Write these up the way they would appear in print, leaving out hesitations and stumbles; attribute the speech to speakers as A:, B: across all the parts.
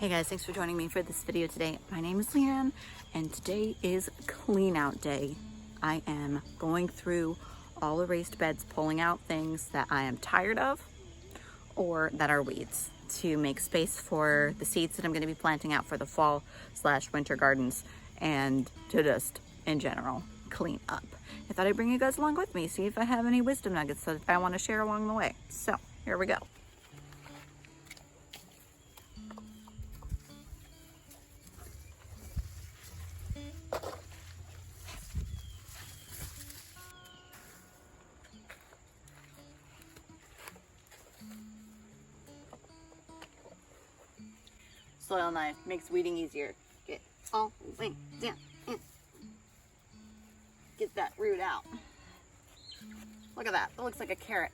A: Hey guys, thanks for joining me for this video today. My name is Leanne and today is clean out day. I am going through all the raised beds, pulling out things that I am tired of or that are weeds to make space for the seeds that I'm going to be planting out for the fall/winter gardens and to just in general clean up. I thought I'd bring you guys along with me, see if I have any wisdom nuggets that I want to share along the way. So here we go. Soil knife makes weeding easier. Get all the way down in. Get that root out. Look at that. It looks like a carrot.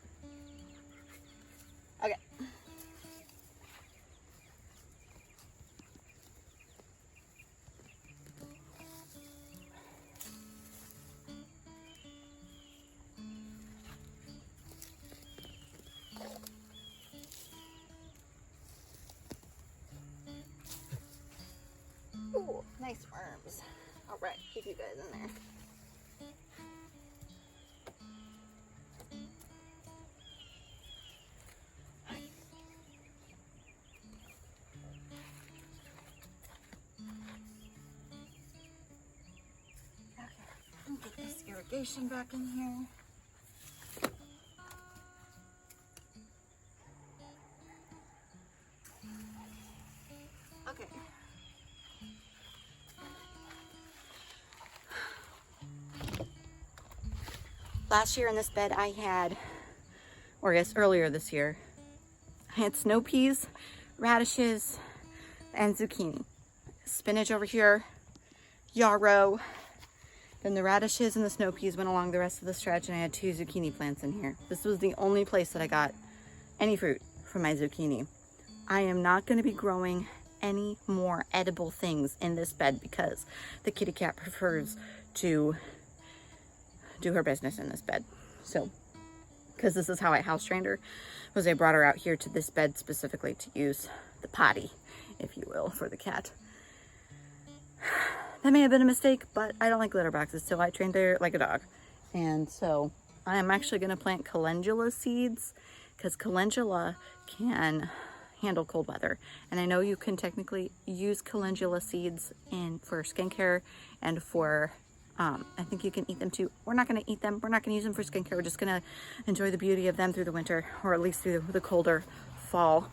A: Okay. Ooh, nice worms. All right, keep you guys in there. Okay, get this irrigation back in here. Okay. Last year in this bed I had, or I guess earlier this year, I had snow peas, radishes, and zucchini. Spinach over here, yarrow. Then the radishes and the snow peas went along the rest of the stretch, and I had 2 zucchini plants in here. This was the only place that I got any fruit from my zucchini. I am not going to be growing any more edible things in this bed because the kitty cat prefers to do her business in this bed. So, because this is how I house trained her, was I brought her out here to this bed specifically to use the potty, if you will, for the cat. That may have been a mistake, but I don't like litter boxes, so I trained her like a dog. And so I'm actually going to plant calendula seeds because calendula can handle cold weather. And I know you can technically use calendula seeds for skincare and for I think you can eat them too. We're not going to eat them. We're not going to use them for skincare. We're just going to enjoy the beauty of them through the winter, or at least through the colder fall.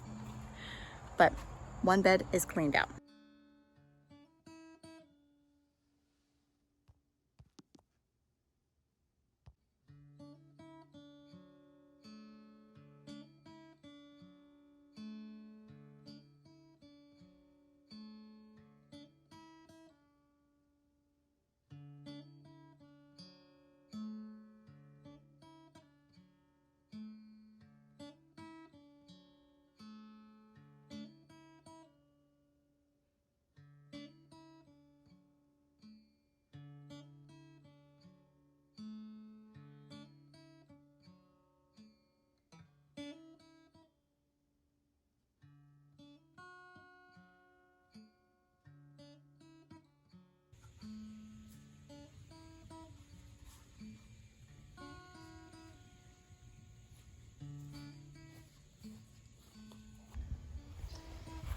A: But one bed is cleaned out.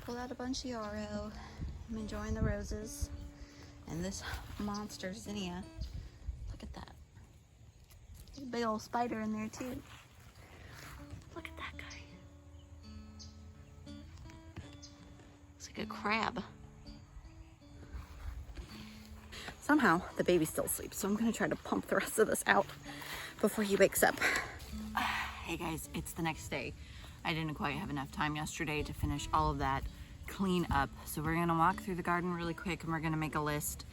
A: Pulled out a bunch of yarrow. I'm enjoying the roses and this monster zinnia. Look at that. There's a big old spider in there too. Look at that guy. Looks like a crab. Somehow the baby still sleeps, so I'm gonna try to pump the rest of this out before he wakes up. Hey guys, it's the next day. I didn't quite have enough time yesterday to finish all of that clean up. So we're gonna walk through the garden really quick and we're gonna make a list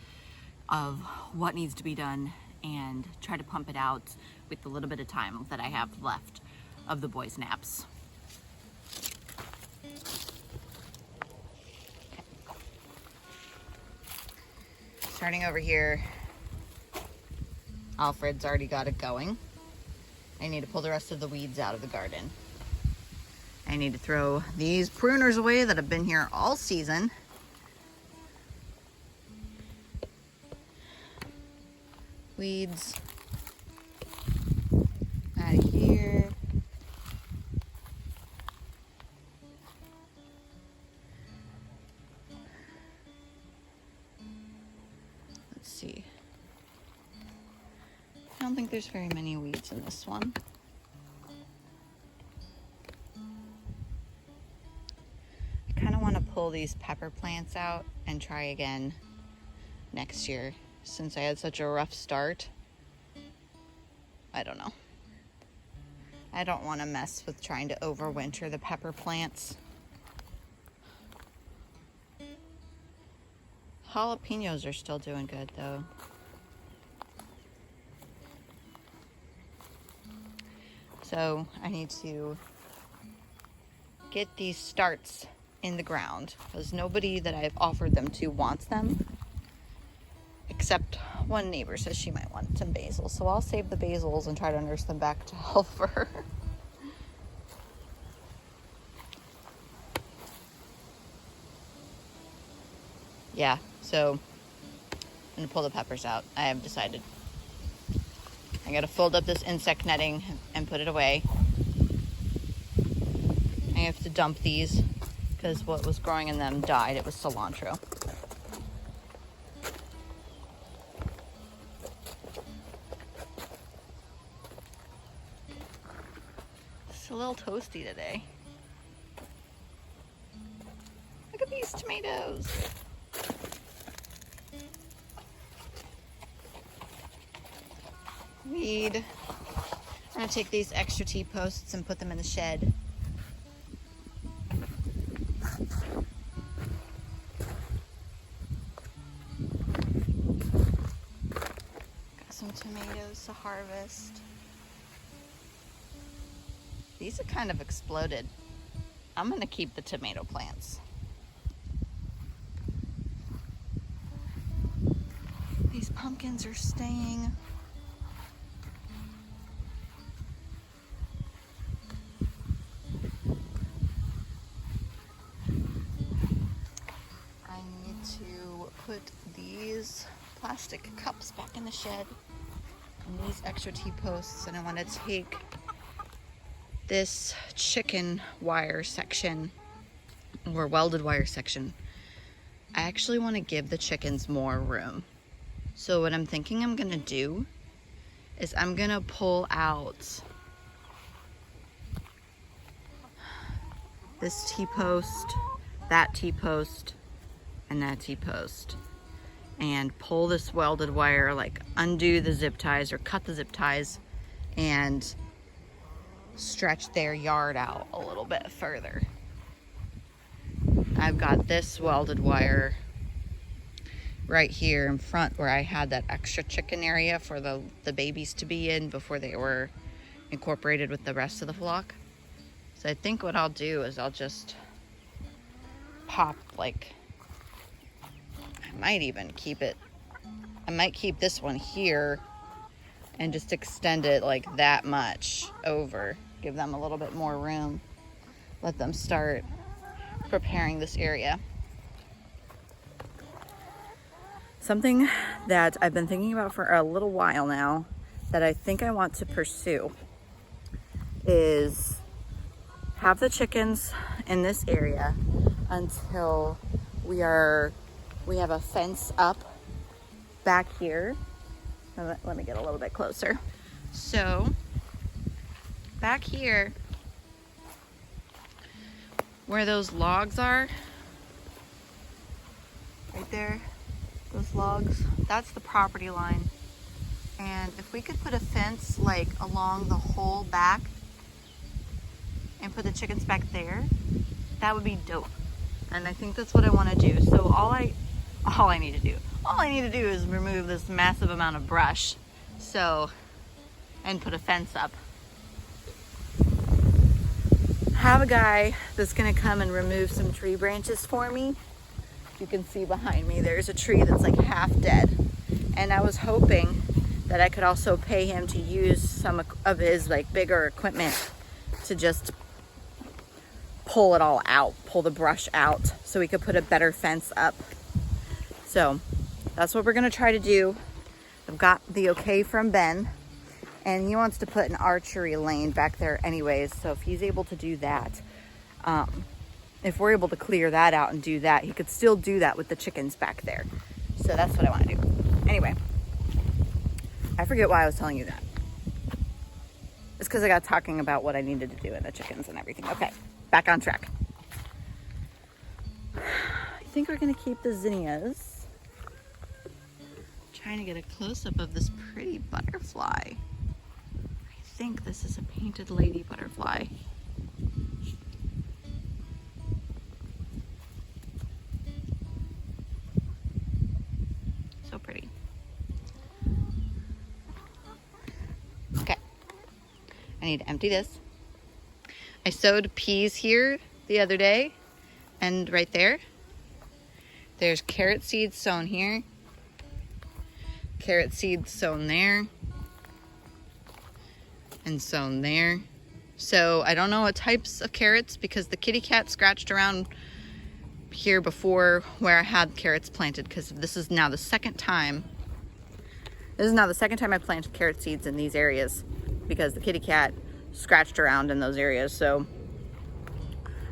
A: of what needs to be done and try to pump it out with the little bit of time that I have left of the boys' naps. Okay. Starting over here, Alfred's already got it going. I need to pull the rest of the weeds out of the garden. I need to throw these pruners away that have been here all season. Weeds out of here. Let's see. I don't think there's very many weeds in this one. I kind of want to pull these pepper plants out and try again next year. Since I had such a rough start, I don't know. I don't want to mess with trying to overwinter the pepper plants. Jalapenos are still doing good though. So I need to get these starts in the ground because nobody that I've offered them to wants them. Except one neighbor says she might want some basil. So I'll save the basils and try to nurse them back to health for her. Yeah, so I'm gonna pull the peppers out. I have decided. I gotta fold up this insect netting and put it away. I have to dump these because what was growing in them died. It was cilantro. It's a little toasty today. Look at these tomatoes. I'm gonna take these extra T-posts and put them in the shed. Got some tomatoes to harvest. These are kind of exploded. I'm gonna keep the tomato plants. These pumpkins are staying. I need to put these plastic cups back in the shed and these extra T-posts, and I want to take this chicken wire section or welded wire section. I actually want to give the chickens more room. So what I'm thinking I'm gonna do is I'm gonna pull out this T-post, that T-post, and that T-post, and pull this welded wire, like undo the zip ties or cut the zip ties and stretch their yard out a little bit further. I've got this welded wire right here in front where I had that extra chicken area for the babies to be in before they were incorporated with the rest of the flock. So I think what I'll do is I'll just pop, like, I might even keep it, I might keep this one here and just extend it like that much over. Give them a little bit more room. Let them start preparing this area. Something that I've been thinking about for a little while now that I think I want to pursue is have the chickens in this area until we have a fence up back here. Let me get a little bit closer. So back here where those logs are, right there, those logs, that's the property line. And if we could put a fence like along the whole back and put the chickens back there, that would be dope. And I think that's what I want to do. So all I need to do is remove this massive amount of brush, and put a fence up. Have a guy that's gonna come and remove some tree branches for me. You can see behind me there's a tree that's like half dead, and I was hoping that I could also pay him to use some of his like bigger equipment to just pull it all out, pull the brush out so we could put a better fence up. So that's what we're gonna try to do. I've got the okay from Ben, and he wants to put an archery lane back there anyways. So if he's able to do that, if we're able to clear that out and do that, he could still do that with the chickens back there. So that's what I want to do. Anyway, I forget why I was telling you that. It's because I got talking about what I needed to do in the chickens and everything. Okay, back on track. I think we're going to keep the zinnias. Trying to get a close-up of this pretty butterfly. I think this is a painted lady butterfly. So pretty. Okay. I need to empty this. I sowed peas here the other day and right there. There's carrot seeds sown here. Carrot seeds sown there. And sown there. So I don't know what types of carrots because the kitty cat scratched around here before where I had carrots planted, because this is now the second time. This is now the second time I planted carrot seeds in these areas because the kitty cat scratched around in those areas. So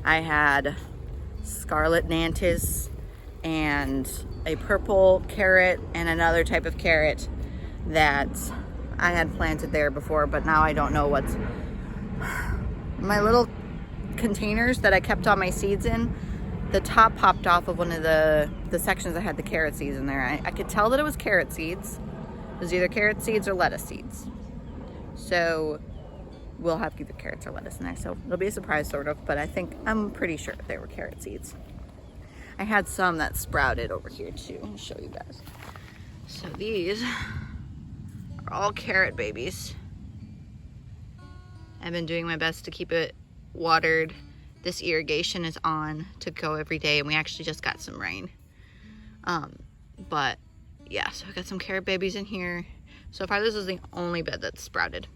A: I had scarlet nantis and a purple carrot and another type of carrot that I had planted there before, but now I don't know what's my little containers that I kept all my seeds in. The top popped off of one of the sections that had the carrot seeds in there. I could tell that it was carrot seeds. It was either carrot seeds or lettuce seeds. So we'll have either carrots or lettuce in there. So it'll be a surprise sort of, but I'm pretty sure they were carrot seeds. I had some that sprouted over here too. I'll show you guys. So these are all carrot babies. I've been doing my best to keep it watered. This irrigation is on to go every day, and we actually just got some rain. But yeah, so I got some carrot babies in here. So far, this is the only bed that's sprouted.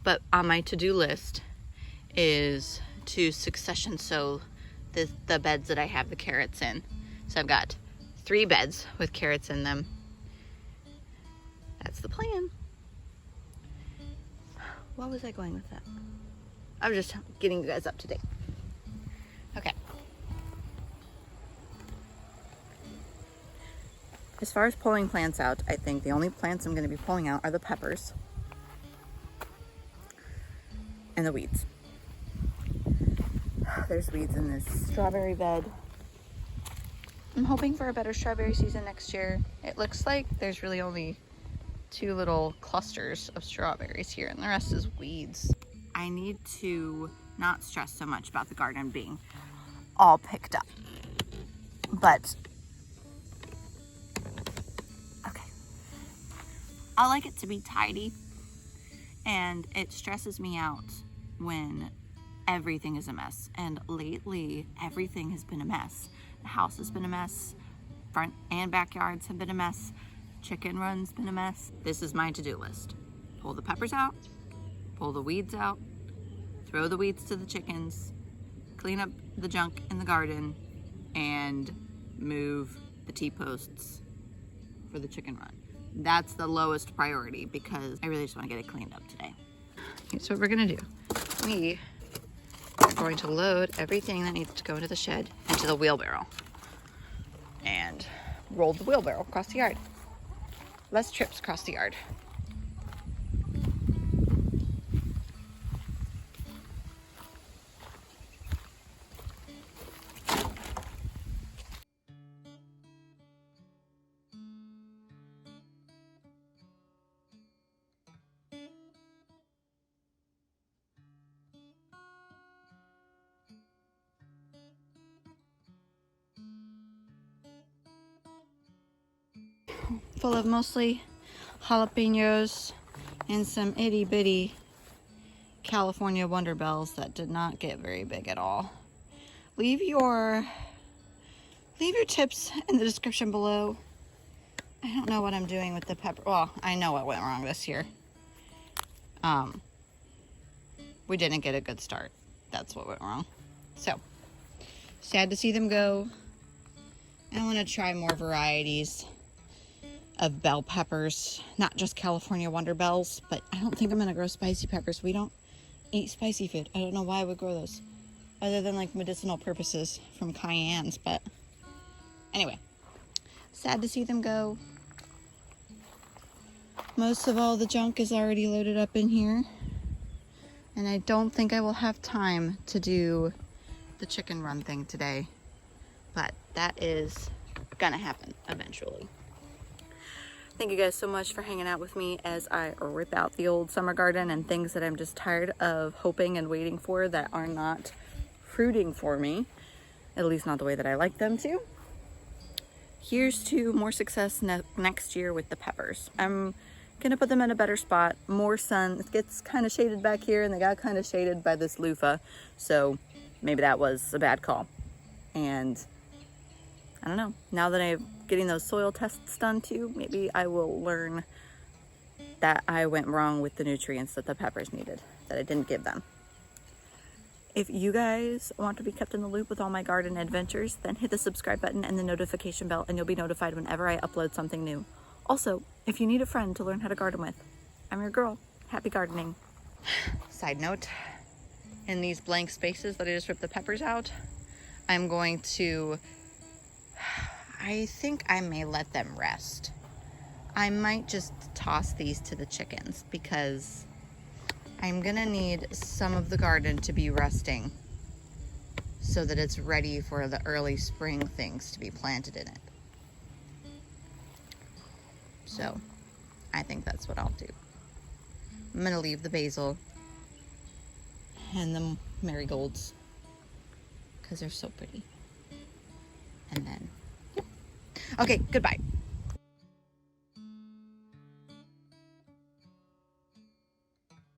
A: But on my to-do list is to succession sow the beds that I have the carrots in. So I've got 3 beds with carrots in them. That's the plan. What was I going with that? I was just getting you guys up to date. Okay. As far as pulling plants out, I think the only plants I'm going to be pulling out are the peppers and the weeds. There's weeds in this strawberry bed. I'm hoping for a better strawberry season next year. It looks like there's really only 2 little clusters of strawberries here, and the rest is weeds. I need to not stress so much about the garden being all picked up. But, okay. I like it to be tidy, and it stresses me out when everything is a mess. And lately, everything has been a mess. The house has been a mess. Front and backyards have been a mess. Chicken run's been a mess. This is my to-do list. Pull the peppers out, pull the weeds out, throw the weeds to the chickens, clean up the junk in the garden, and move the T-posts for the chicken run. That's the lowest priority because I really just want to get it cleaned up today. Here's what we're gonna do. We are going to load everything that needs to go into the shed into the wheelbarrow and roll the wheelbarrow across the yard. Less trips across the yard. Full of mostly jalapenos and some itty bitty California Wonder Bells that did not get very big at all. Leave your tips in the description below. I don't know what I'm doing with the pepper. Well, I know what went wrong this year. We didn't get a good start. that's what went wrong. So, sad to see them go. I want to try more varieties of bell peppers, not just California Wonder Bells, but I don't think I'm going to grow spicy peppers. We don't eat spicy food. I don't know why I would grow those, other than like medicinal purposes from cayennes, but anyway, sad to see them go. Most of all the junk is already loaded up in here, and I don't think I will have time to do the chicken run thing today, but that is gonna happen eventually. Thank you guys so much for hanging out with me as I rip out the old summer garden and things that I'm just tired of hoping and waiting for that are not fruiting for me, at least not the way that I like them to. Here's to more success next year with the peppers. I'm gonna put them in a better spot, more sun. It gets kind of shaded back here, and they got kind of shaded by this loofah, so maybe that was a bad call. And I don't know, now that I'm getting those soil tests done too, maybe I will learn that I went wrong with the nutrients that the peppers needed, that I didn't give them. If you guys want to be kept in the loop with all my garden adventures, then hit the subscribe button and the notification bell, and you'll be notified whenever I upload something new. Also, if you need a friend to learn how to garden with, I'm your girl. Happy gardening. Side note, in these blank spaces that I just ripped the peppers out, I'm going to, I think I may let them rest. I might just toss these to the chickens because I'm gonna need some of the garden to be resting so that it's ready for the early spring things to be planted in it. So I think that's what I'll do. I'm gonna leave the basil and the marigolds because they're so pretty. And then, yep. Okay, goodbye.